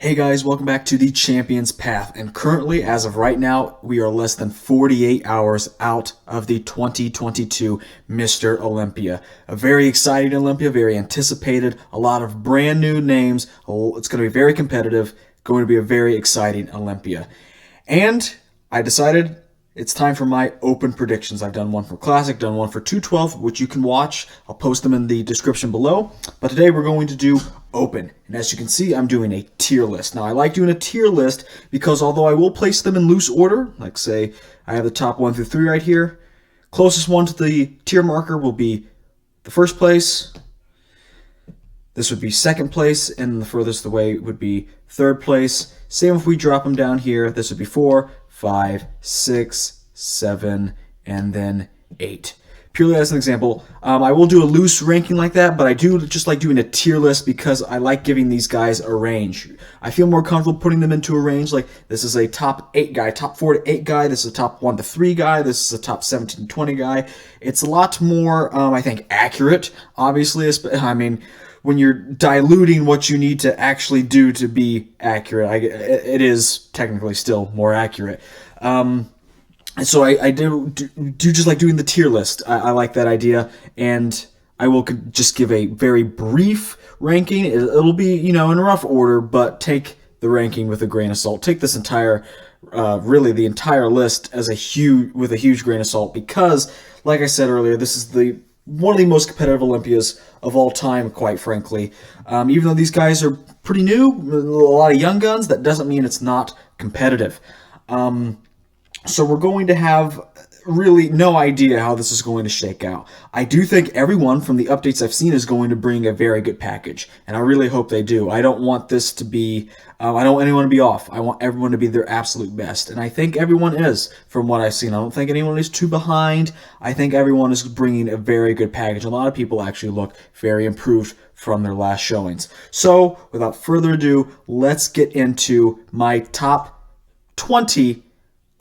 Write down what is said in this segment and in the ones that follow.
Hey guys, welcome back to the Champions Path. And currently, as of right now, we are less than 48 hours out of the 2022 Mr. Olympia. A very exciting Olympia, very anticipated, a lot of brand new names. It's going to be very competitive, going to be a very exciting Olympia. And I decided it's time for my open predictions. I've done one for Classic, done one for 212, which you can watch. I'll post them in the description below. But today we're going to do open. And as you can see, I'm doing a tier list. Now, I like doing a tier list because although I will place them in loose order, like say I have the top 1 through 3 right here, closest one to the tier marker will be the first place. This would be second place, and the furthest away would be third place. Same if we drop them down here. This would be 4, 5, 6, 7, and then 8. Purely as an example, I will do a loose ranking like that, but I do just like doing a tier list because I like giving these guys a range. I feel more comfortable putting them into a range. Like this is a top 8 guy, top 4 to 8 guy. This is a top 1 to 3 guy. This is a top 17 to 20 guy. It's a lot more, I think, accurate. Obviously, I mean, when you're diluting what you need to actually do to be accurate, it is technically still more accurate. So I do just like doing the tier list. I like that idea, and I will just give a very brief ranking. It'll be, in rough order, but take the ranking with a grain of salt. Take this entire, really the entire list with a huge grain of salt, because, like I said earlier, this is one of the most competitive Olympias of all time, quite frankly. Even though these guys are pretty new, a lot of young guns, that doesn't mean it's not competitive. So we're going to have really no idea how this is going to shake out. I do think everyone from the updates I've seen is going to bring a very good package, and I really hope they do. I don't want this to be, I don't want anyone to be off. I want everyone to be their absolute best, and I think everyone is from what I've seen. I don't think anyone is too behind. I think everyone is bringing a very good package. A lot of people actually look very improved from their last showings. So without further ado, let's get into my top 20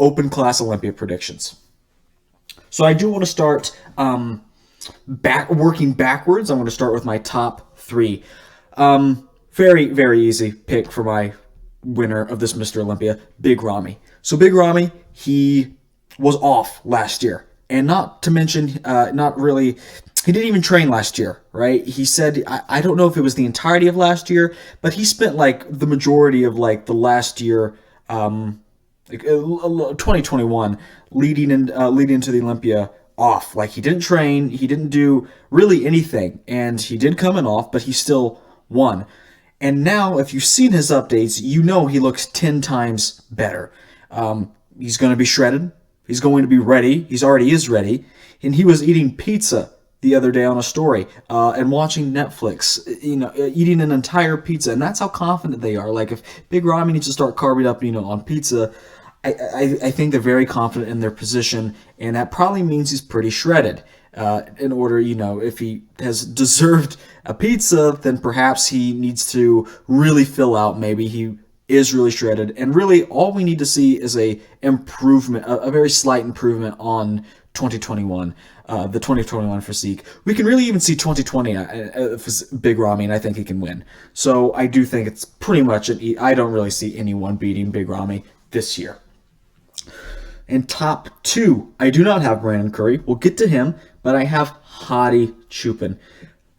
open class Olympia predictions. So I do want to start working backwards. I'm going to start with my top 3. Very, very easy pick for my winner of this Mr. Olympia, Big Ramy. So Big Ramy, he was off last year. And not to mention, he didn't even train last year, right? He said, I don't know if it was the entirety of last year, but he spent like the majority of like the last year, 2021 leading into the Olympia off. Like he didn't train, he didn't do really anything, and he did come in off, but he still won. And now, if you've seen his updates, you know he looks 10 times better. He's going to be shredded. He's going to be ready. He already is ready. And he was eating pizza the other day on a story and watching Netflix, eating an entire pizza. And that's how confident they are. Like if Big Ramy needs to start carving up, on pizza, I think they're very confident in their position, and that probably means he's pretty shredded. In order, if he has deserved a pizza, then perhaps he needs to really fill out. Maybe he is really shredded, and really all we need to see is a very slight improvement on 2021, the 2021 physique. We can really even see 2020 Big Ramy, and I think he can win. So I do think it's pretty much I don't really see anyone beating Big Ramy this year. In top 2, I do not have Brandon Curry. We'll get to him, but I have Hadi Choopan.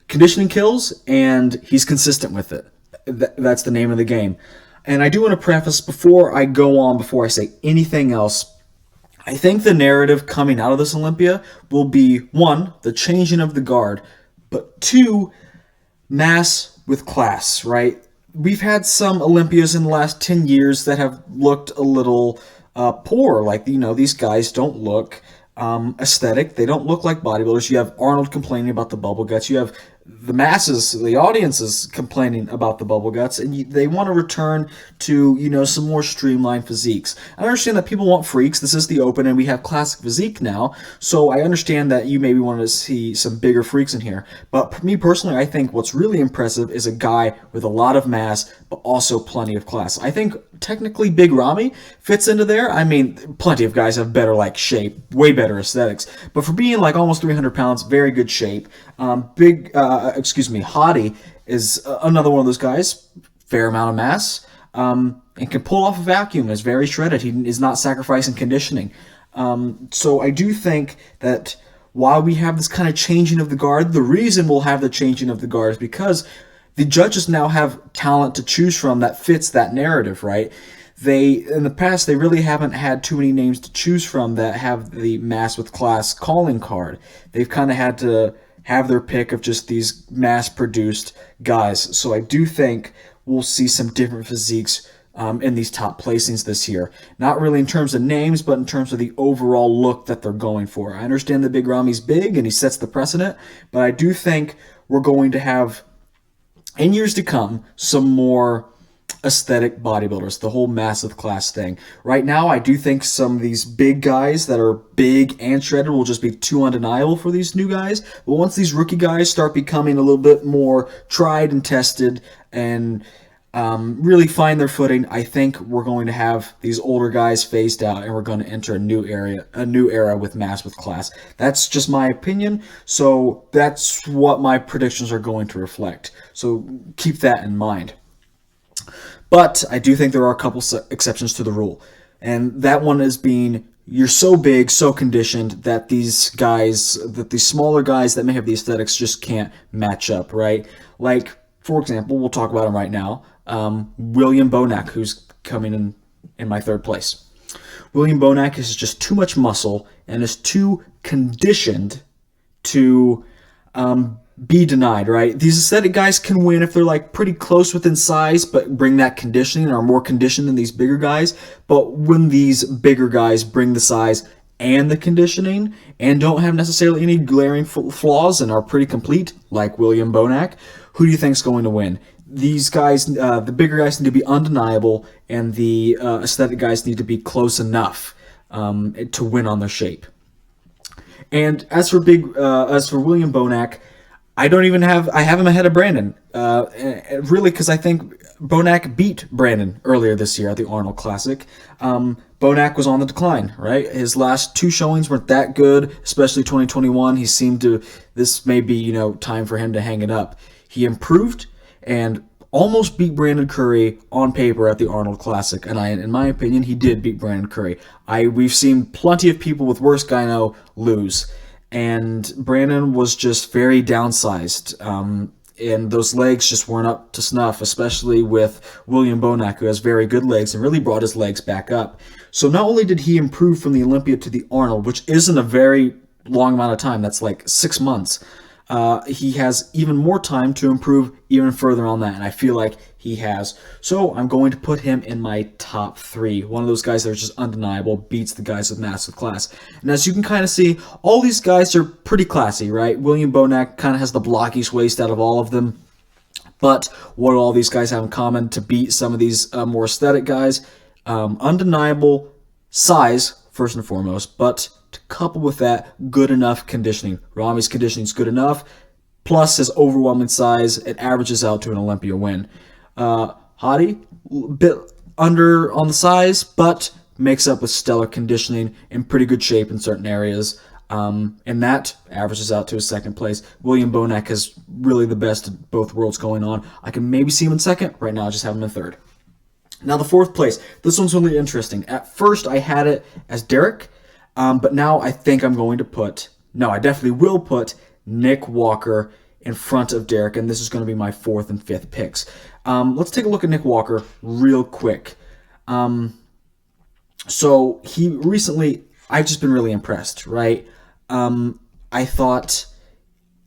Conditioning kills, and he's consistent with it. That's the name of the game. And I do want to preface before I say anything else, I think the narrative coming out of this Olympia will be, 1, the changing of the guard, but 2, mass with class, right? We've had some Olympias in the last 10 years that have looked a little poor. Like, these guys don't look aesthetic. They don't look like bodybuilders. You have Arnold complaining about the bubble guts. You have the masses, the audiences complaining about the bubble guts, and they want to return to, some more streamlined physiques. I understand that people want freaks. This is the open, and we have classic physique now, so I understand that you maybe want to see some bigger freaks in here. But for me personally, I think what's really impressive is a guy with a lot of mass, but also plenty of class. I think technically Big Ramy fits into there. I mean, plenty of guys have better shape, way better aesthetics, but for being almost 300 pounds, very good shape. Hadi is another one of those guys, fair amount of mass. and can pull off a vacuum, is very shredded. He is not sacrificing conditioning. So I do think that while we have this kind of changing of the guard, the reason we'll have the changing of the guard is because the judges now have talent to choose from that fits that narrative, right? In the past, they really haven't had too many names to choose from that have the mass with class calling card. They've kind of had to have their pick of just these mass-produced guys. So I do think we'll see some different physiques in these top placings this year. Not really in terms of names, but in terms of the overall look that they're going for. I understand that Big Rami's big and he sets the precedent, but I do think we're going to have, in years to come, some more aesthetic bodybuilders, the whole massive class thing. Right now, I do think some of these big guys that are big and shredded will just be too undeniable for these new guys. But once these rookie guys start becoming a little bit more tried and tested and really find their footing, I think we're going to have these older guys phased out, and we're going to enter a new era with mass with class. That's just my opinion, so that's what my predictions are going to reflect. So keep that in mind. But I do think there are a couple exceptions to the rule, and that one is being you're so big, so conditioned that these smaller guys that may have the aesthetics just can't match up, right? Like, for example, we'll talk about him right now. William Bonac, who's coming in my third place. William Bonac is just too much muscle and is too conditioned to be denied, right? These aesthetic guys can win if they're like pretty close within size, but bring that conditioning and are more conditioned than these bigger guys. But when these bigger guys bring the size and the conditioning and don't have necessarily any glaring flaws and are pretty complete, like William Bonac, who do you think is going to win? These guys, the bigger guys need to be undeniable, and the aesthetic guys need to be close enough to win on their shape. And as for William Bonac, I have him ahead of Brandon. Really, because I think Bonac beat Brandon earlier this year at the Arnold Classic. Bonac was on the decline, right? His last two showings weren't that good, especially 2021. This may be, time for him to hang it up. He improved and almost beat Brandon Curry on paper at the Arnold Classic. And in my opinion, he did beat Brandon Curry. We've seen plenty of people with worse gyno lose. And Brandon was just very downsized. And those legs just weren't up to snuff, especially with William Bonac, who has very good legs and really brought his legs back up. So not only did he improve from the Olympia to the Arnold, which isn't a very long amount of time, that's like 6 months, he has even more time to improve even further on that, and I feel like he has. So I'm going to put him in my top 3. One of those guys that are just undeniable, beats the guys with massive class. And as you can kind of see, all these guys are pretty classy, right? William Bonac kind of has the blockiest waist out of all of them. But what do all these guys have in common to beat some of these more aesthetic guys? Undeniable size, first and foremost, but to couple with that, good enough conditioning. Rami's conditioning is good enough, plus his overwhelming size, it averages out to an Olympia win. Hadi, a bit under on the size, but makes up with stellar conditioning in pretty good shape in certain areas. And that averages out to a second place. William Bonac has really the best of both worlds going on. I can maybe see him in second. Right now, I just have him in third. Now, the fourth place. This one's really interesting. At first, I had it as Derek, but now I think I'm going to I definitely will put Nick Walker in front of Derek, and this is going to be my 4th and 5th picks. Let's take a look at Nick Walker real quick. So he recently, I've just been really impressed, right? I thought,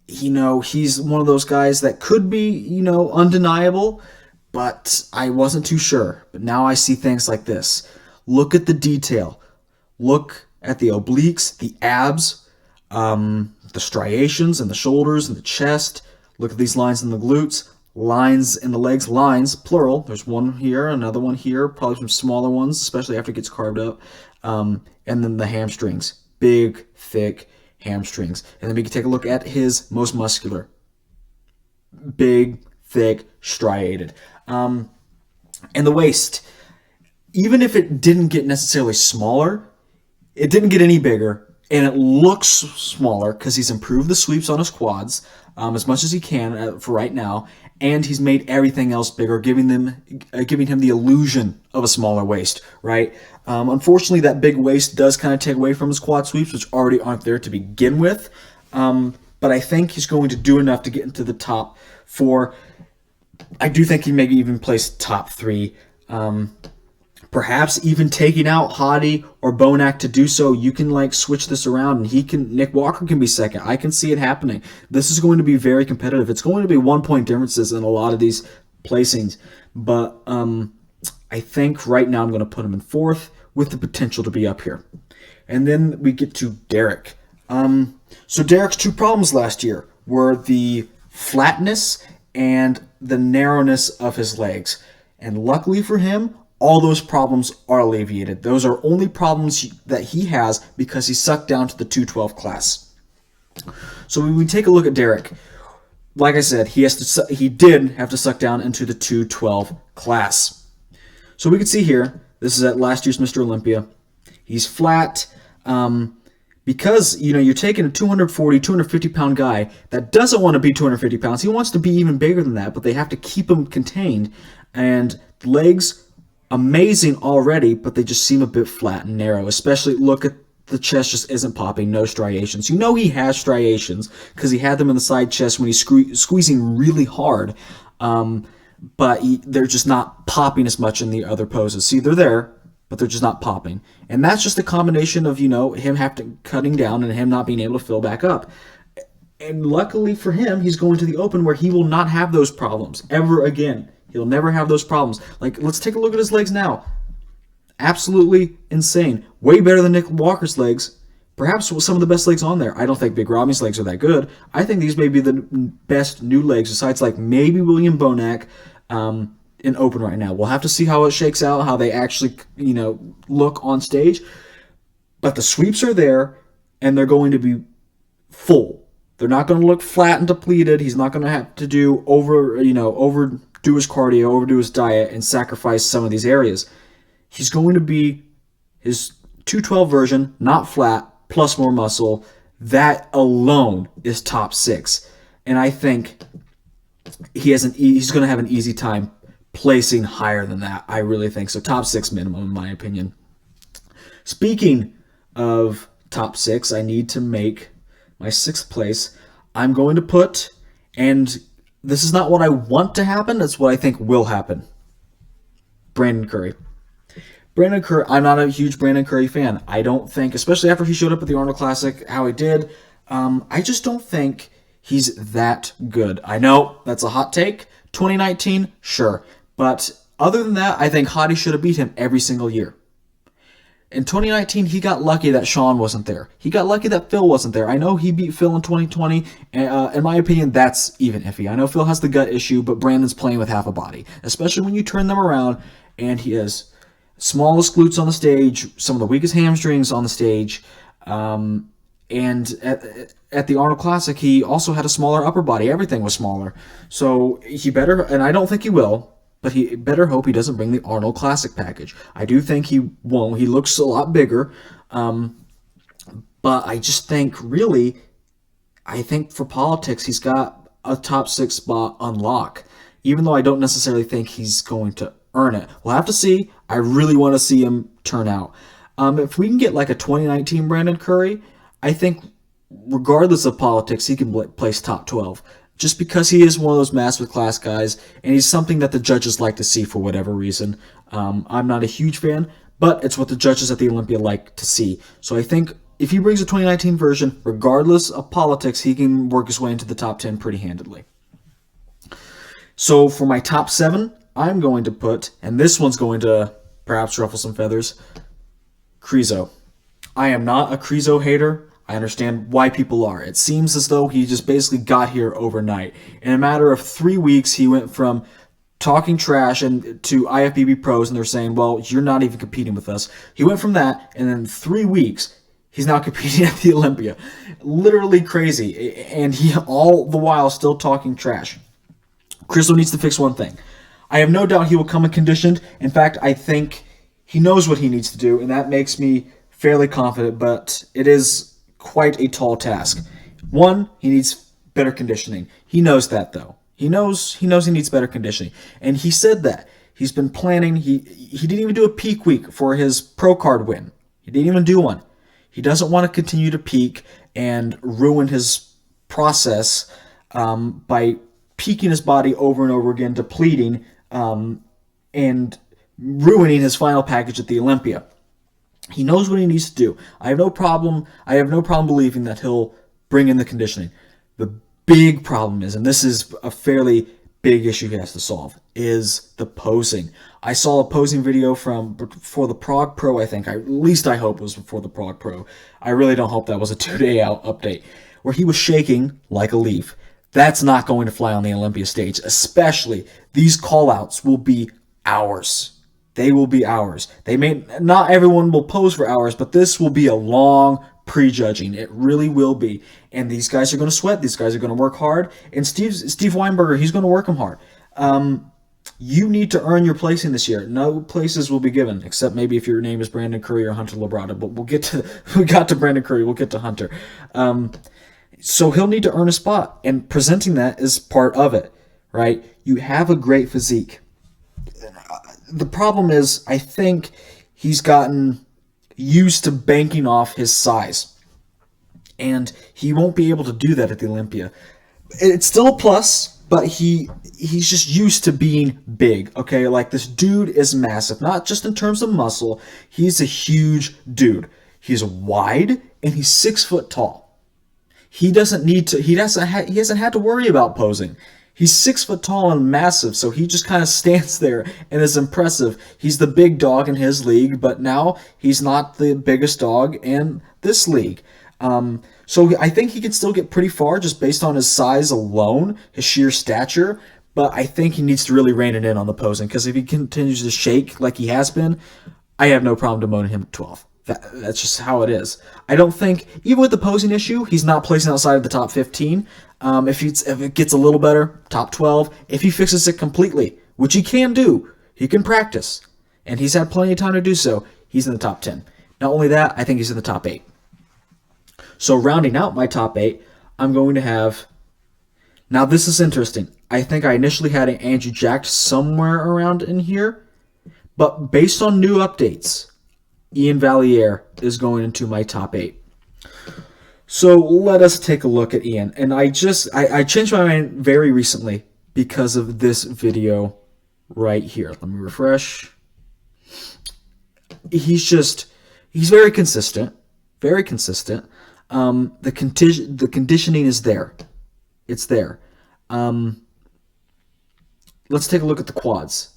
he's one of those guys that could be, undeniable, but I wasn't too sure. But now I see things like this. Look at the detail. Look at the obliques, the abs, the striations in the shoulders and the chest. Look at these lines in the glutes, lines in the legs, lines, plural. There's one here, another one here, probably some smaller ones, especially after it gets carved up. And then the hamstrings, big, thick hamstrings. And then we can take a look at his most muscular, big, thick, striated. And the waist, even if it didn't get necessarily smaller, it didn't get any bigger, and it looks smaller because he's improved the sweeps on his quads as much as he can for right now, and he's made everything else bigger, giving him the illusion of a smaller waist, right? Unfortunately, that big waist does kind of take away from his quad sweeps, which already aren't there to begin with. But I think he's going to do enough to get into the top 4. I do think he maybe even place top 3. Perhaps even taking out Hadi or Bonac to do so. You can like switch this around, and Nick Walker can be second. I can see it happening. This is going to be very competitive. It's going to be 1-point differences in a lot of these placings, but I think right now I'm going to put him in 4th with the potential to be up here. And then we get to Derek. So Derek's 2 problems last year were the flatness and the narrowness of his legs. And luckily for him, all those problems are alleviated. Those are only problems that he has because he sucked down to the 212 class. So when we take a look at Derek, like I said, he did have to suck down into the 212 class. So we can see here, this is at last year's Mr. Olympia. He's flat because, you're taking a 240, 250-pound guy that doesn't want to be 250 pounds. He wants to be even bigger than that, but they have to keep him contained. And legs, amazing already, but they just seem a bit flat and narrow. Especially, look at the chest just isn't popping, no striations. You know he has striations because he had them in the side chest when he's squeezing really hard. But they're just not popping as much in the other poses. See, they're there, but they're just not popping. And that's just a combination of, him cutting down and him not being able to fill back up. And luckily for him, he's going to the Open where he will not have those problems ever again. He'll never have those problems. Like, let's take a look at his legs now. Absolutely insane. Way better than Nick Walker's legs. Perhaps some of the best legs on there. I don't think Big Robbie's legs are that good. I think these may be the best new legs, besides like maybe William Bonac in Open right now. We'll have to see how it shakes out, how they actually, look on stage. But the sweeps are there, and they're going to be full. They're not going to look flat and depleted. He's not going to have to overdo his cardio, overdo his diet, and sacrifice some of these areas. He's going to be his 212 version, not flat, plus more muscle. That alone is top 6. And I think he's going to have an easy time placing higher than that. I really think so. Top 6 minimum, in my opinion. Speaking of top 6, I need to make my 6th place. I'm going to put, and this is not what I want to happen, it's what I think will happen, Brandon Curry. Brandon Curry, I'm not a huge Brandon Curry fan. I don't think, especially after he showed up at the Arnold Classic, how he did, I just don't think he's that good. I know that's a hot take. 2019, sure. But other than that, I think Hadi should have beat him every single year. In 2019, he got lucky that Sean wasn't there. He got lucky that Phil wasn't there. I know he beat Phil in 2020. In my opinion, that's even iffy. I know Phil has the gut issue, but Brandon's playing with half a body, especially when you turn them around, and he has smallest glutes on the stage, some of the weakest hamstrings on the stage, and at the Arnold Classic, he also had a smaller upper body. Everything was smaller. So he better, and I don't think he will, but he better hope he doesn't bring the Arnold Classic package. I do think he won't. He looks a lot bigger. But I just think, really, I think for politics, he's got a top 6 spot on lock, even though I don't necessarily think he's going to earn it. We'll have to see. I really want to see him turn out. If we can get like a 2019 Brandon Curry, I think regardless of politics, he can place top 12. Just because he is one of those massive class guys, and he's something that the judges like to see for whatever reason. I'm not a huge fan, but it's what the judges at the Olympia like to see. So I think if he brings a 2019 version, regardless of politics, he can work his way into the top 10 pretty handedly. So for my top 7, I'm going to put, and this one's going to perhaps ruffle some feathers, Krizo. I am not a Krizo hater. I understand why people are. It seems as though he just basically got here overnight. In a matter of 3 weeks, he went from talking trash and to IFBB pros, and they're saying, well, you're not even competing with us. He went from that, and in 3 weeks, he's now competing at the Olympia. Literally crazy. And he all the while still talking trash. Krizo needs to fix one thing. I have no doubt he will come in conditioned. In fact, I think he knows what he needs to do, and that makes me fairly confident, but it is quite a tall task. One, he needs better conditioning. He knows that, though. He knows he needs better conditioning. And he said that. He's been planning. He didn't even do a peak week for his pro card win. He didn't even do one. He doesn't want to continue to peak and ruin his process by peaking his body over and over again, depleting, and ruining his final package at the Olympia. He knows what he needs to do. I have no problem believing that he'll bring in the conditioning. The big problem is, and this is a fairly big issue he has to solve, is the posing. I saw a posing video for the Prague Pro, I think. At least I hope it was before the Prague Pro. I really don't hope that was a 2-day out update, where he was shaking like a leaf. That's not going to fly on the Olympia stage, especially these call-outs will be hours. They will be hours. Not everyone will pose for hours, but this will be a long prejudging. It really will be. And these guys are going to sweat. These guys are going to work hard. And Steve Weinberger, he's going to work them hard. You need to earn your placing this year. No places will be given, except maybe if your name is Brandon Curry or Hunter Labrada. But we got to Brandon Curry. We'll get to Hunter. So he'll need to earn a spot, and presenting that is part of it, right? You have a great physique. The problem is, I think he's gotten used to banking off his size, and he won't be able to do that at the Olympia. It's still a plus, but he's just used to being big, okay? Like, this dude is massive, not just in terms of muscle. He's a huge dude. He's wide, and he's 6 foot tall. He hasn't had to worry about posing. He's 6 foot tall and massive, so he just kind of stands there and is impressive. He's the big dog in his league, but now he's not the biggest dog in this league. So I think he can still get pretty far just based on his size alone, his sheer stature, but I think he needs to really rein it in on the posing, because if he continues to shake like he has been, I have no problem demoting him at 12. That's just how it is. I don't think, even with the posing issue, he's not placing outside of the top 15. If it gets a little better, top 12. If he fixes it completely, which he can do, he can practice, and he's had plenty of time to do so, he's in the top 10. Not only that, I think he's in the top 8. So rounding out my top 8, I'm going to have... Now this is interesting. I think I initially had an Andrew Jack somewhere around in here, but based on new updates, Ian Valliere is going into my top 8. So let us take a look at Ian. And I changed my mind very recently because of this video right here. Let me refresh. He's very consistent. Very consistent. The conditioning is there. It's there. Let's take a look at the quads.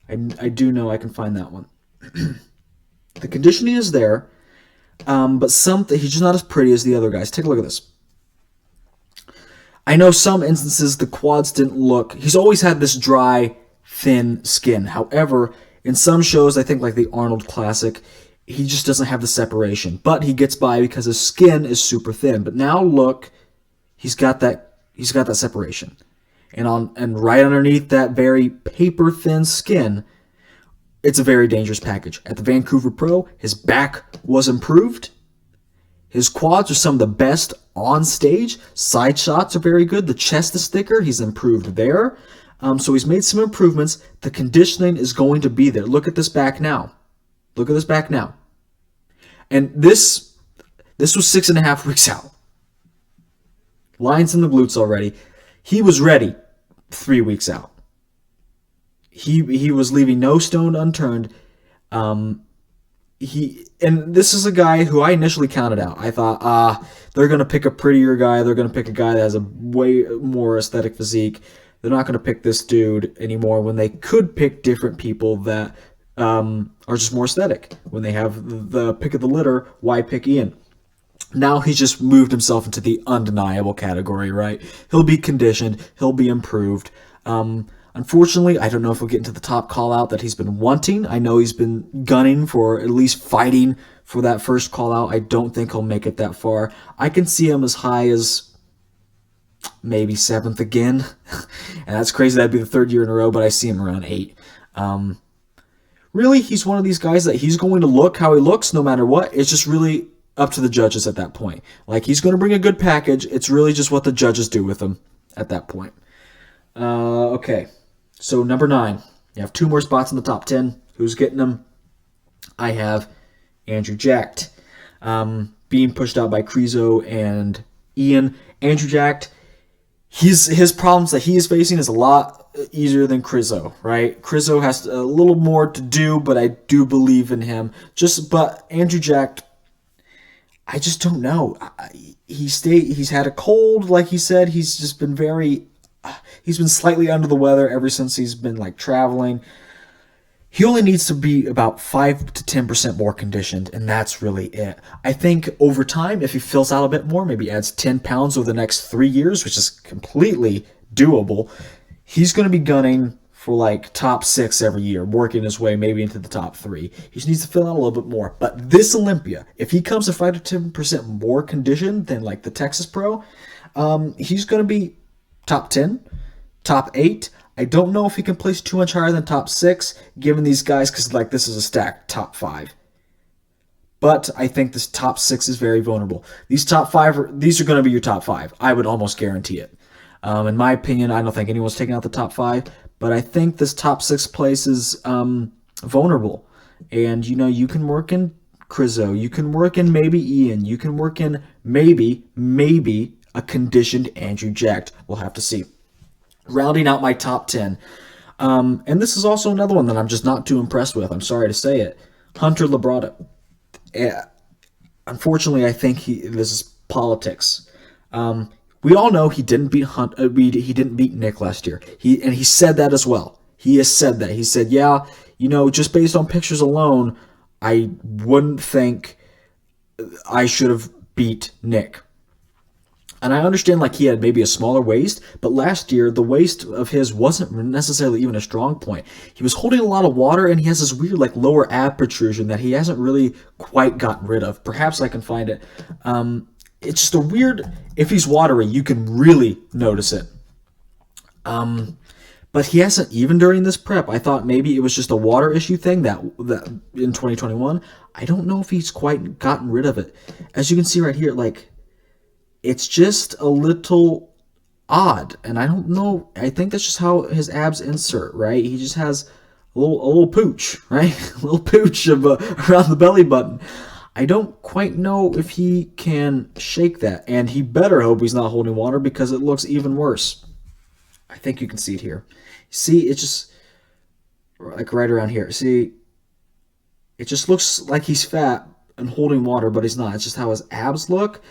I do know I can find that one. The conditioning is there, but he's just not as pretty as the other guys. Take a look at this. I know some instances the quads didn't look... He's always had this dry, thin skin. However, in some shows, I think like the Arnold Classic, he just doesn't have the separation. But he gets by because his skin is super thin. But now look, he's got that separation. And right underneath that very paper-thin skin, it's a very dangerous package. At the Vancouver Pro, his back was improved. His quads are some of the best on stage. Side shots are very good. The chest is thicker. He's improved there. So he's made some improvements. The conditioning is going to be there. Look at this back now. Look at this back now. And this was 6.5 weeks out. Lines in the glutes already. He was ready 3 weeks out. He was leaving no stone unturned. And this is a guy who I initially counted out. I thought, they're going to pick a prettier guy. They're going to pick a guy that has a way more aesthetic physique. They're not going to pick this dude anymore when they could pick different people that are just more aesthetic. When they have the pick of the litter, why pick Ian? Now he's just moved himself into the undeniable category, right? He'll be conditioned. He'll be improved. Unfortunately, I don't know if we'll get into the top call-out that he's been wanting. I know he's been gunning for at least fighting for that first call-out. I don't think he'll make it that far. I can see him as high as maybe 7th again. And that's crazy. That'd be the 3rd year in a row, but I see him around 8. Really, he's one of these guys that he's going to look how he looks no matter what. It's just really up to the judges at that point. Like, he's going to bring a good package. It's really just what the judges do with him at that point. Okay, so number 9. You have 2 more spots in the top 10. Who's getting them? I have Andrew Jacked. Being pushed out by Krizo and Ian. Andrew Jacked, his problems that he is facing is a lot easier than Krizo, right? Krizo has a little more to do, but I do believe in him. But Andrew Jacked, I just don't know. He's had a cold, like he said. He's just been he's been slightly under the weather ever since he's been like traveling. He only needs to be about 5 to 10% more conditioned, and that's really it. I think over time, if he fills out a bit more, maybe adds 10 pounds over the next 3 years, which is completely doable, he's going to be gunning for like top 6 every year, working his way maybe into the top 3. He just needs to fill out a little bit more. But this Olympia, if he comes to 5 to 10% more conditioned than like the Texas Pro, he's going to be top 10, top 8. I don't know if he can place too much higher than top 6, given these guys, because like this is a stacked top 5. But I think this top 6 is very vulnerable. These top 5, these are going to be your top 5. I would almost guarantee it. In my opinion, I don't think anyone's taking out the top 5, but I think this top 6 place is vulnerable. And you can work in Krizo, you can work in maybe Ian, you can work in maybe a conditioned Andrew Jacked. We'll have to see. Rounding out my top 10. And this is also another one that I'm just not too impressed with. I'm sorry to say it. Hunter Labrada. Unfortunately, I think this is politics. We all know he didn't beat he didn't beat Nick last year. He said that as well. He has said that. He said, yeah, just based on pictures alone, I wouldn't think I should have beat Nick. And I understand like he had maybe a smaller waist, but last year the waist of his wasn't necessarily even a strong point. He was holding a lot of water, and he has this weird like lower ab protrusion that he hasn't really quite gotten rid of. Perhaps I can find it. It's just a weird, if he's watery, you can really notice it. But he hasn't, even during this prep. I thought maybe it was just a water issue thing that in 2021. I don't know if he's quite gotten rid of it. As you can see right here, like, it's just a little odd, and I don't know. I think that's just how his abs insert, right? He just has a little pooch, right? A little pooch around the belly button. I don't quite know if he can shake that, and he better hope he's not holding water because it looks even worse. I think you can see it here. See, it just, like right around here. See, it just looks like he's fat and holding water, but he's not. It's just how his abs look.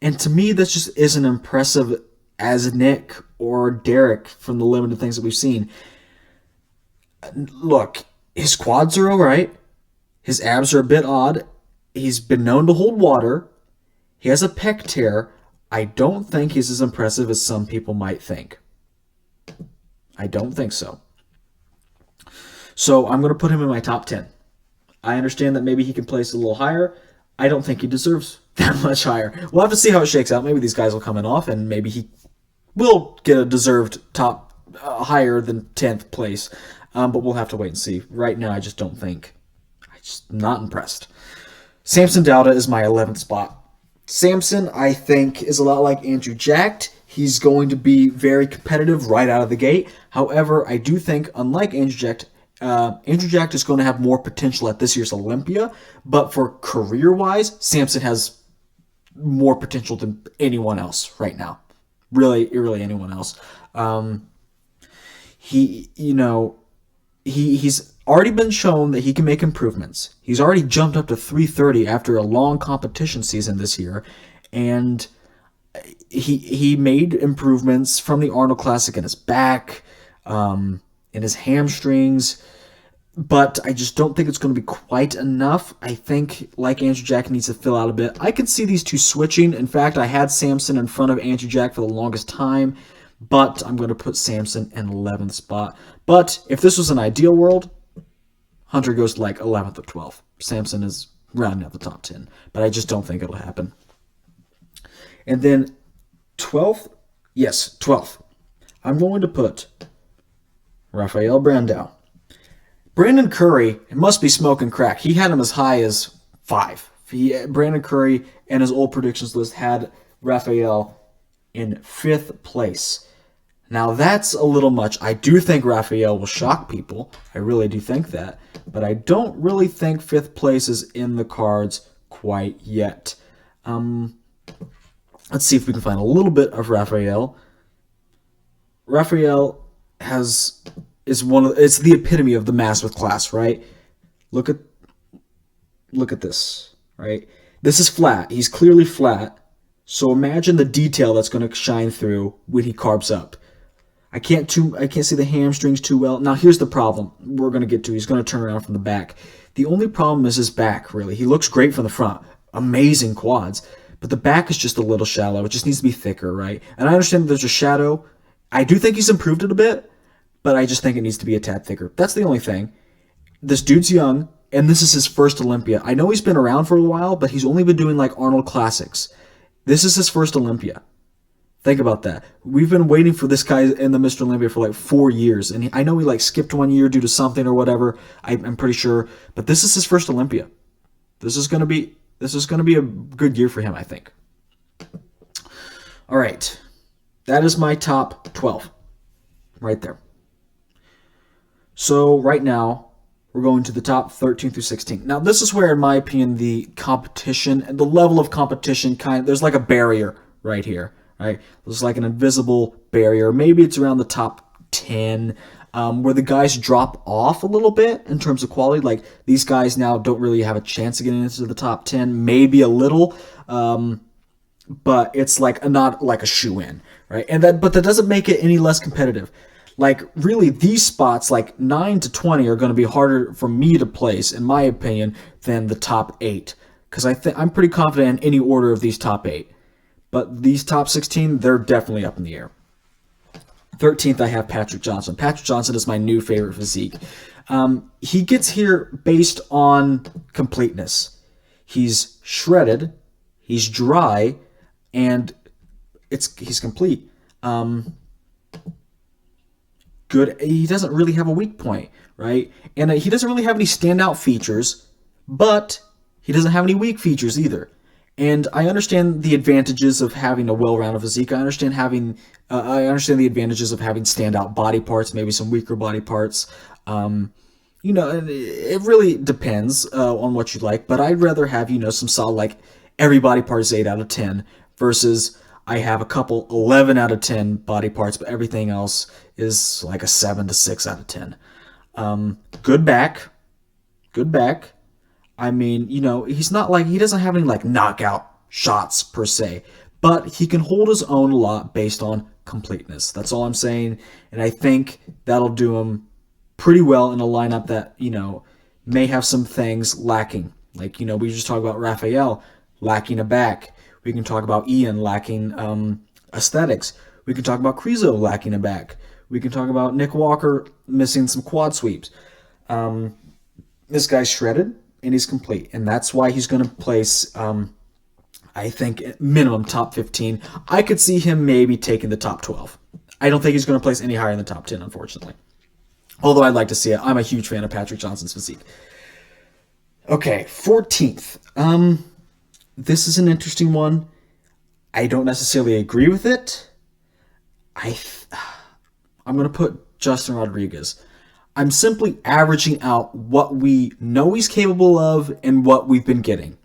And to me, that just isn't impressive as Nick or Derek from the limited things that we've seen. Look, his quads are all right. His abs are a bit odd. He's been known to hold water. He has a pec tear. I don't think he's as impressive as some people might think. I don't think so. So I'm going to put him in my top 10. I understand that maybe he can place a little higher. I don't think he deserves that much higher. We'll have to see how it shakes out. Maybe these guys will come in off, and maybe he will get a deserved top higher than 10th place. But we'll have to wait and see. Right now, I just don't think. I'm just not impressed. Samson Dauda is my 11th spot. Samson, I think, is a lot like Andrew Jacked. He's going to be very competitive right out of the gate. However, I do think, unlike Andrew Jacked is going to have more potential at this year's Olympia, but for career-wise, Samson has more potential than anyone else right now. Really anyone else. He's already been shown that he can make improvements. He's already jumped up to 330 after a long competition season this year, and he made improvements from the Arnold Classic in his back, in his hamstrings, but I just don't think it's going to be quite enough. I think, like Andrew Jack, needs to fill out a bit. I could see these two switching. In fact, I had Samson in front of Andrew Jack for the longest time, but I'm going to put Samson in 11th spot. But if this was an ideal world, Hunter goes to like 11th or 12th. Samson is rounding out the top 10, but I just don't think it'll happen. And then 12th, yes, 12th. I'm going to put Rafael Brandao. Brandon Curry must be smoking crack. He had him as high as 5 Brandon Curry and his old predictions list had Raphael in 5th place. Now that's a little much. I do think Raphael will shock people. I really do think that. But I don't really think 5th place is in the cards quite yet. Let's see if we can find a little bit of Raphael. Raphael it's the epitome of the mass with class, right? Look at this, right? This is flat. He's clearly flat. So imagine the detail that's going to shine through when he carbs up. I can't see the hamstrings too well. Now here's the problem we're going to get to. He's going to turn around from the back. The only problem is his back, really. He looks great from the front. Amazing quads. But the back is just a little shallow. It just needs to be thicker, right? And I understand that there's a shadow. I do think he's improved it a bit, but I just think it needs to be a tad thicker. That's the only thing. This dude's young, and this is his first Olympia. I know he's been around for a while, but he's only been doing like Arnold Classics. This is his first Olympia. Think about that. We've been waiting for this guy in the Mr. Olympia for like 4 years, and I know he like skipped 1 year due to something or whatever. I'm pretty sure, but this is his first Olympia. This is gonna be a good year for him, I think. All right, that is my top 12, right there. So right now we're going to the top 13 through 16. Now this is where, in my opinion, the competition and the level of competition there's like a barrier right here. Right? There's like an invisible barrier. Maybe it's around the top 10, where the guys drop off a little bit in terms of quality. Like these guys now don't really have a chance of getting into the top 10, maybe a little, but it's like not like a shoe-in, right? But that doesn't make it any less competitive. Like really, these spots like 9 to 20 are going to be harder for me to place, in my opinion, than the top 8, because I'm pretty confident in any order of these top 8. But these top 16, they're definitely up in the air. 13th, I have Patrick Johnson. Patrick Johnson is my new favorite physique. He gets here based on completeness. He's shredded, he's dry, and he's complete. Good. He doesn't really have a weak point, right? And he doesn't really have any standout features, but he doesn't have any weak features either. And I understand the advantages of having a well-rounded physique. I understand the advantages of having standout body parts, maybe some weaker body parts. It really depends on what you like. But I'd rather have, some solid, like every body part is 8 out of 10 versus I have a couple 11 out of 10 body parts, but everything else is like a 7 to 6 out of 10. Good back. I mean, he's not like, he doesn't have any like knockout shots per se, but he can hold his own a lot based on completeness. That's all I'm saying. And I think that'll do him pretty well in a lineup that, may have some things lacking. Like, we just talked about Raphael lacking a back. We can talk about Ian lacking aesthetics. We can talk about Krizo lacking a back. We can talk about Nick Walker missing some quad sweeps. This guy's shredded and he's complete, and that's why he's going to place, I think, minimum top 15. I could see him maybe taking the top 12. I don't think he's going to place any higher in the top 10, unfortunately. Although I'd like to see it. I'm a huge fan of Patrick Johnson's physique. Okay, 14th. This is an interesting one. I don't necessarily agree with it. I'm going to put Justin Rodriguez. I'm simply averaging out what we know he's capable of and what we've been getting.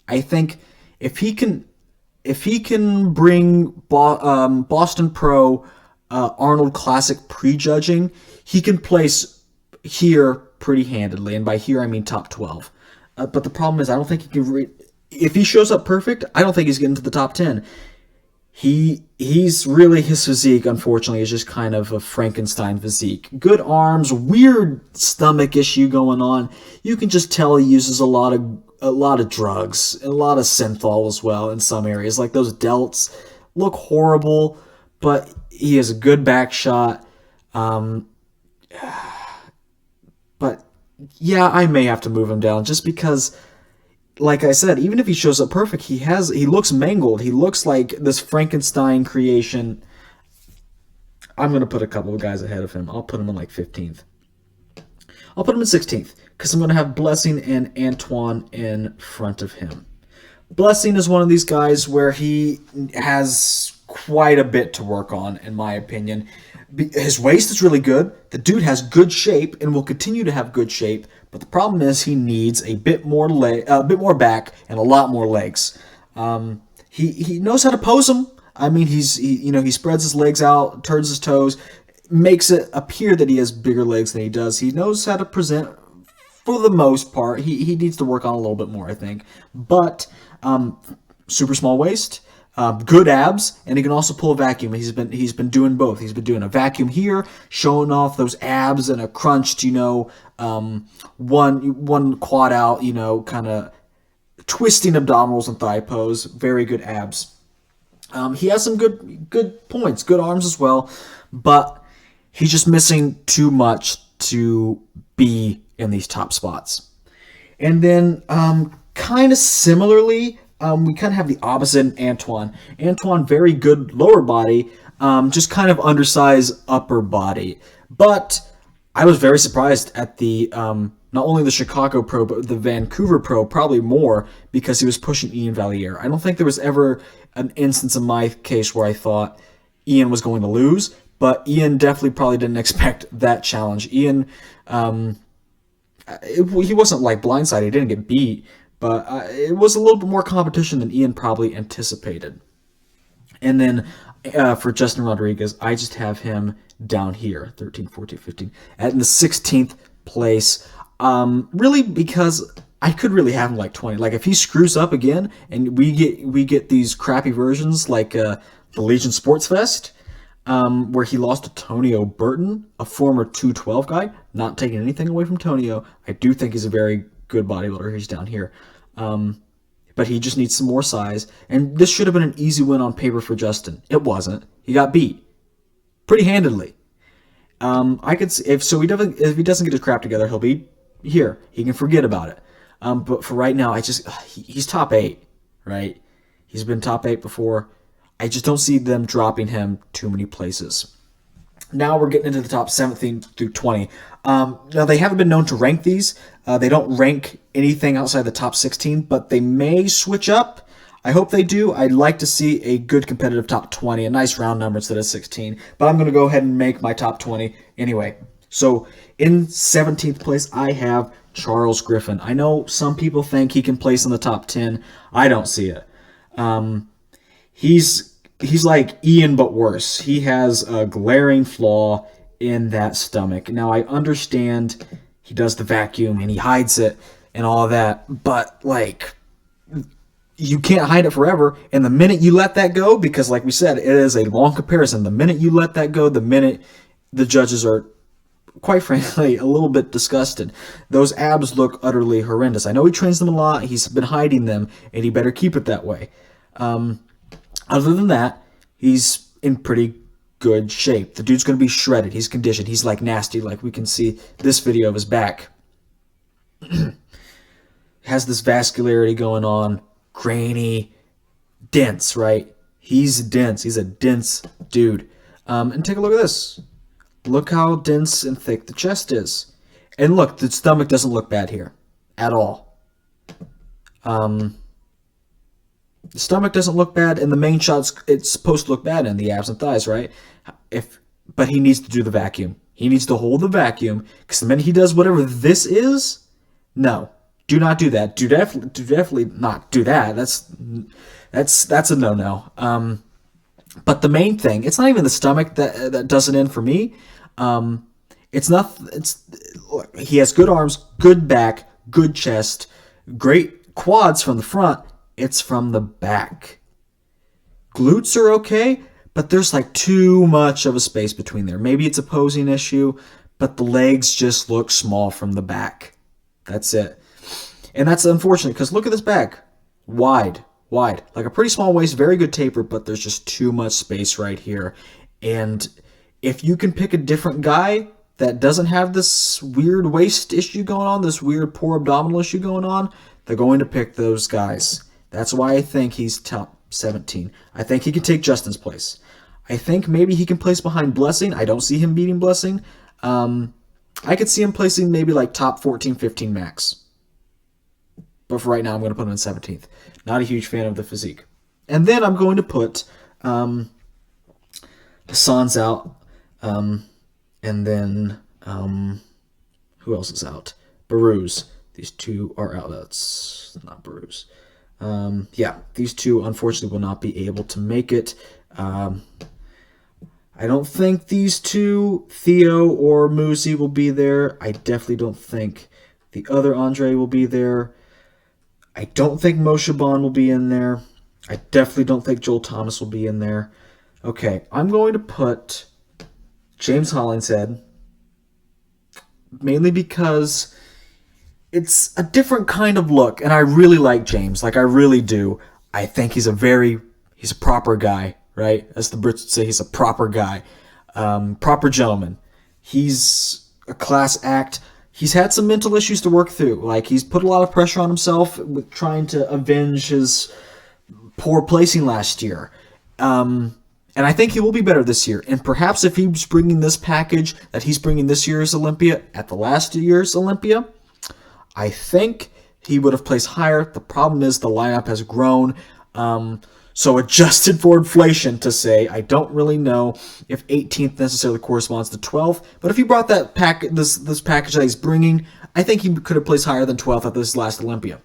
I think if he can bring Boston Pro Arnold Classic prejudging, he can place here pretty handedly, and by here I mean top 12. But the problem is I don't think he can. If he shows up perfect, I don't think he's getting to the top 10. He's really, his physique, unfortunately, is just kind of a Frankenstein physique. Good arms, weird stomach issue going on. You can just tell he uses a lot of drugs, a lot of synthol as well in some areas. Like those delts look horrible, but he has a good back shot. But yeah, I may have to move him down just because, like I said, even if he shows up perfect, he looks mangled. He looks like this Frankenstein creation. I'm going to put a couple of guys ahead of him. I'll put him in like 15th. I'll put him in 16th because I'm going to have Blessing and Antoine in front of him. Blessing is one of these guys where he has quite a bit to work on, in my opinion. His waist is really good. The dude has good shape and will continue to have good shape. But the problem is he needs a bit more back, and a lot more legs. He knows how to pose them. I mean, he spreads his legs out, turns his toes, makes it appear that he has bigger legs than he does. He knows how to present for the most part. He needs to work on a little bit more, I think. But super small waist, good abs, and he can also pull a vacuum. He's been doing both. He's been doing a vacuum here, showing off those abs, and a crunched, one quad out, kind of twisting abdominals and thigh pose. Very good abs. He has some good points, good arms as well, but he's just missing too much to be in these top spots. And then, kind of similarly, we kind of have the opposite in Antoine. Antoine, very good lower body, just kind of undersized upper body. But I was very surprised at the not only the Chicago Pro, but the Vancouver Pro, probably more, because he was pushing Ian Valliere. I don't think there was ever an instance in my case where I thought Ian was going to lose, but Ian definitely probably didn't expect that challenge. Ian, he wasn't like blindsided, he didn't get beat, but it was a little bit more competition than Ian probably anticipated. And then for Justin Rodriguez, I just have him down here, 13, 14, 15, in the 16th place. Really, because I could really have him like 20. Like if he screws up again, and we get these crappy versions like the Legion Sports Fest, where he lost to Tonio Burton, a former 212 guy. Not taking anything away from Tonio, I do think he's a very good bodybuilder. He's down here, but he just needs some more size. And this should have been an easy win on paper for Justin. It wasn't. He got beat pretty handedly. I could see if he doesn't get his crap together, he'll be here. He can forget about it. But for right now, he's top 8, right? He's been top 8 before. I just don't see them dropping him too many places. Now we're getting into the top 17 through 20. Now they haven't been known to rank these. They don't rank anything outside the top 16, but they may switch up. I hope they do. I'd like to see a good competitive top 20, a nice round number instead of 16. But I'm going to go ahead and make my top 20 anyway. So in 17th place, I have Charles Griffin. I know some people think he can place in the top 10. I don't see it. He's like Ian, but worse. He has a glaring flaw in that stomach. Now, I understand he does the vacuum and he hides it and all that, but like, you can't hide it forever. And the minute you let that go, because like we said, it is a long comparison. The minute you let that go, the minute the judges are, quite frankly, a little bit disgusted. Those abs look utterly horrendous. I know he trains them a lot. He's been hiding them, and he better keep it that way. Other than that, he's in pretty good shape. The dude's going to be shredded. He's conditioned. He's like nasty, like we can see this video of his back. Has this vascularity going on, grainy, dense, right? He's dense. He's a dense dude. And take a look at this. Look how dense and thick the chest is. And look, the stomach doesn't look bad here at all. The stomach doesn't look bad, and the main shots it's supposed to look bad in the abs and thighs, right? But he needs to do the vacuum. He needs to hold the vacuum, because the minute he does whatever this is, no, do not do that. Do definitely not do that. That's a no-no. But the main thing, it's not even the stomach that does it in for me. He has good arms, good back, good chest, great quads from the front. It's from the back. Glutes are okay, but there's like too much of a space between there. Maybe it's a posing issue, but the legs just look small from the back. That's it. And that's unfortunate, because look at this back. Wide. Like a pretty small waist, very good taper, but there's just too much space right here. And if you can pick a different guy that doesn't have this weird waist issue going on, this weird poor abdominal issue going on, they're going to pick those guys. That's why I think he's top 17. I think he can take Justin's place. I think maybe he can place behind Blessing. I don't see him beating Blessing. I could see him placing maybe like top 14, 15 max. But for right now, I'm going to put him in 17th. Not a huge fan of the physique. And then I'm going to put Hassan's out. And then who else is out? Baruz. These two are out. That's not Baruz. Yeah, these two unfortunately will not be able to make it. I don't think these two, Theo or Muzi, will be there. I definitely don't think the other Andre will be there. I don't think Moshe Bond will be in there. I definitely don't think Joel Thomas will be in there. Okay, I'm going to put James Hollingshead, mainly because it's a different kind of look, and I really like James. Like, I really do. I think he's a proper guy, right? As the Brits would say, he's a proper guy. Proper gentleman. He's a class act. He's had some mental issues to work through. Like, he's put a lot of pressure on himself with trying to avenge his poor placing last year. And I think he will be better this year. And perhaps if he's bringing this package that he's bringing this year's Olympia at the last year's Olympia, I think he would have placed higher. The problem is the lineup has grown. So adjusted for inflation to say, I don't really know if 18th necessarily corresponds to 12th. But if he brought that this package that he's bringing, I think he could have placed higher than 12th at this last Olympia.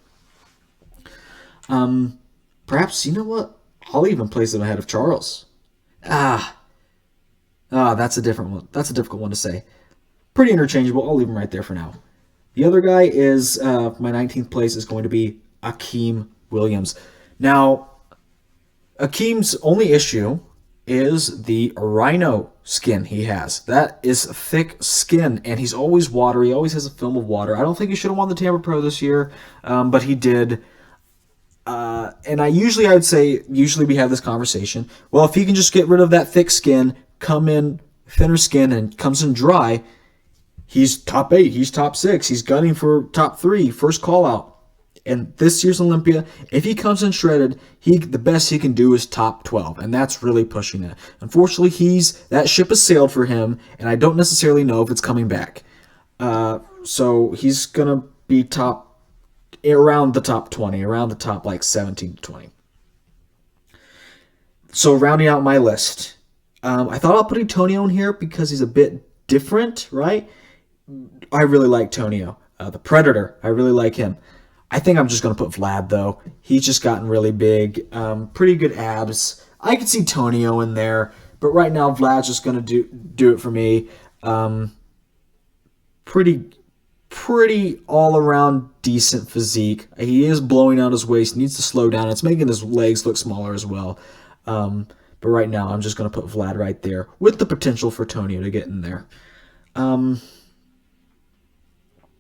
Perhaps, you know what? I'll even place him ahead of Charles. That's a different one. That's a difficult one to say. Pretty interchangeable. I'll leave him right there for now. The other guy is, my 19th place is going to be Akeem Williams. Now, Akeem's only issue is the rhino skin he has. That is thick skin, and he's always watery. He always has a film of water. I don't think he should have won the Tampa Pro this year, but he did. And usually we have this conversation. Well, if he can just get rid of that thick skin, come in thinner skin, and comes in dry, he's top 8, he's top 6, he's gunning for top 3, first call out. And this year's Olympia, if he comes in shredded, the best he can do is top 12, and that's really pushing it. Unfortunately, that ship has sailed for him, and I don't necessarily know if it's coming back. So he's gonna be around the top 20, around the top like 17 to 20. So rounding out my list, I thought about putting Tonio in here because he's a bit different, right? I really like Tonio, the Predator. I really like him. I think I'm just going to put Vlad, though. He's just gotten really big. Pretty good abs. I could see Tonio in there, but right now Vlad's just going to do it for me. Pretty all-around decent physique. He is blowing out his waist. Needs to slow down. It's making his legs look smaller as well. But right now I'm just going to put Vlad right there with the potential for Tonio to get in there.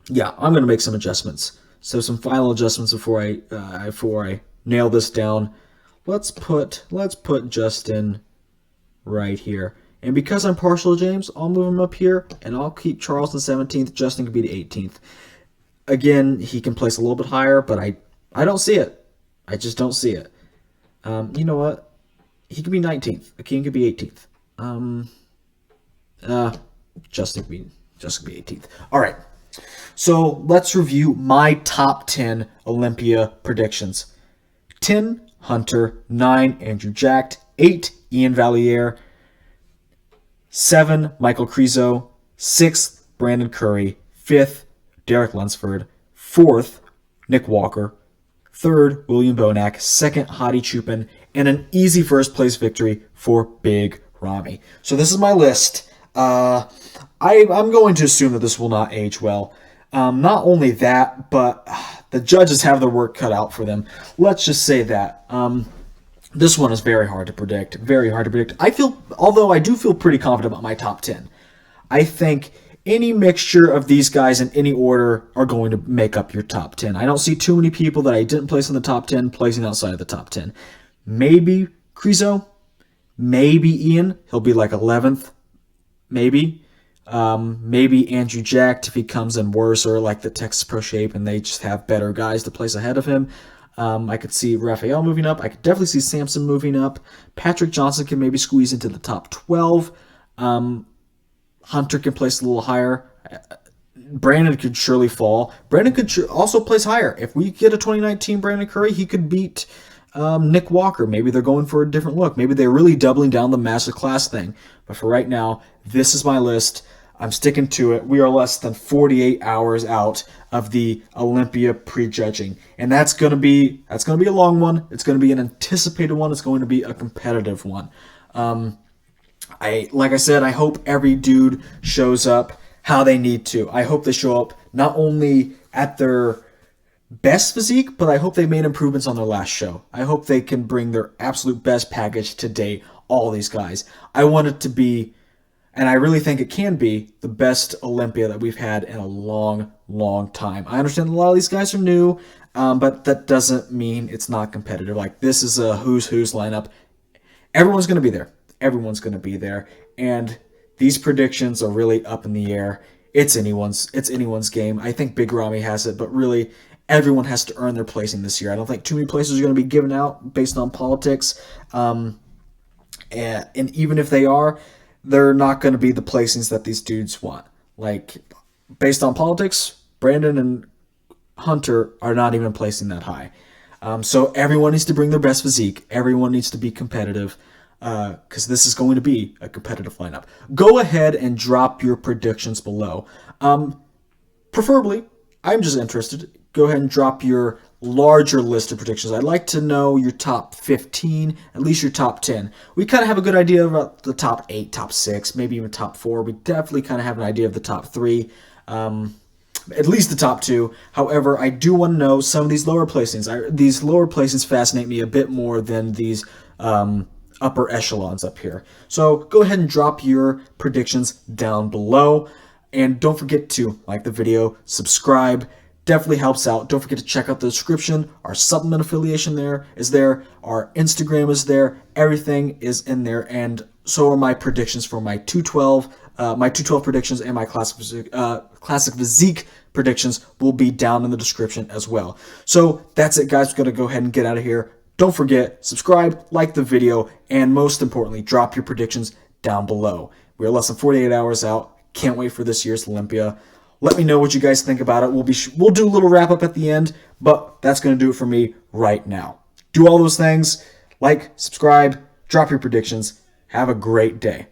Yeah, I'm going to make some adjustments. So some final adjustments before I nail this down. Let's put Justin right here. And because I'm partial to James, I'll move him up here, and I'll keep Charles in 17th. Justin can be the 18th. Again, he can place a little bit higher, but I don't see it. I just don't see it. You know what? He could be 19th. Akeem could be 18th. Justin could be 18th. All right. So let's review my top 10 Olympia predictions. 10, Hunter. 9, Andrew Jacked. 8, Ian Valliere. 7, Michael Krizo. 6th, Brandon Curry. 5th, Derek Lunsford. 4th, Nick Walker. 3rd, William Bonac. 2nd, Hadi Chupin. And an easy first place victory for Big Ramy. So this is my list. I'm going to assume that this will not age well. Not only that, but the judges have their work cut out for them. Let's just say that. This one is very hard to predict. Very hard to predict. Although I do feel pretty confident about my top 10. I think any mixture of these guys in any order are going to make up your top 10. I don't see too many people that I didn't place in the top 10 placing outside of the top 10. Maybe Krizo. Maybe Ian. He'll be like 11th. Maybe. Maybe Andrew Jacked if he comes in worse, or like the Texas Pro Shape and they just have better guys to place ahead of him. I could see Raphael moving up. I could definitely see Samson moving up. Patrick Johnson can maybe squeeze into the top 12. Hunter can place a little higher. Brandon could surely fall. Brandon could also place higher. If we get a 2019 Brandon Curry, he could beat Nick Walker. Maybe they're going for a different look. Maybe they're really doubling down the masterclass thing. But for right now, this is my list. I'm sticking to it. We are less than 48 hours out of the Olympia prejudging, and that's gonna be a long one. It's gonna be an anticipated one. It's going to be a competitive one. Like I said, I hope every dude shows up how they need to. I hope they show up not only at their best physique, but I hope they made improvements on their last show. I hope they can bring their absolute best package to date. All these guys. I want it to be, and I really think it can be, the best Olympia that we've had in a long, long time. I understand a lot of these guys are new, but that doesn't mean it's not competitive. Like, this is a who's lineup. Everyone's going to be there. Everyone's going to be there. And these predictions are really up in the air. It's anyone's game. I think Big Ramy has it, but really, everyone has to earn their placing this year. I don't think too many places are going to be given out based on politics. And even if they are, they're not going to be the placings that these dudes want. Like, based on politics, Brandon and Hunter are not even placing that high. So everyone needs to bring their best physique. Everyone needs to be competitive, because this is going to be a competitive lineup. Go ahead and drop your predictions below. Preferably, I'm just interested. Go ahead and drop your larger list of predictions. I'd like to know your top 15, at least your top 10. We kind of have a good idea about the top 8, top 6, maybe even top 4. We definitely kind of have an idea of the top 3, at least the top 2. However, I do want to know some of these lower placings. These lower placings fascinate me a bit more than these upper echelons up here. So go ahead and drop your predictions down below. And don't forget to like the video, subscribe. Definitely helps out. Don't forget to check out the description. Our supplement affiliation is there. Our Instagram is there. Everything is in there. And so are my predictions for my 212, my 212 predictions, and my classic physique predictions will be down in the description as well. So that's it, guys. We're going to go ahead and get out of here. Don't forget, subscribe, like the video, and most importantly, drop your predictions down below. We're less than 48 hours out. Can't wait for this year's Olympia. Let me know what you guys think about it. We'll do a little wrap up at the end, but that's going to do it for me right now. Do all those things. Like, subscribe, drop your predictions. Have a great day.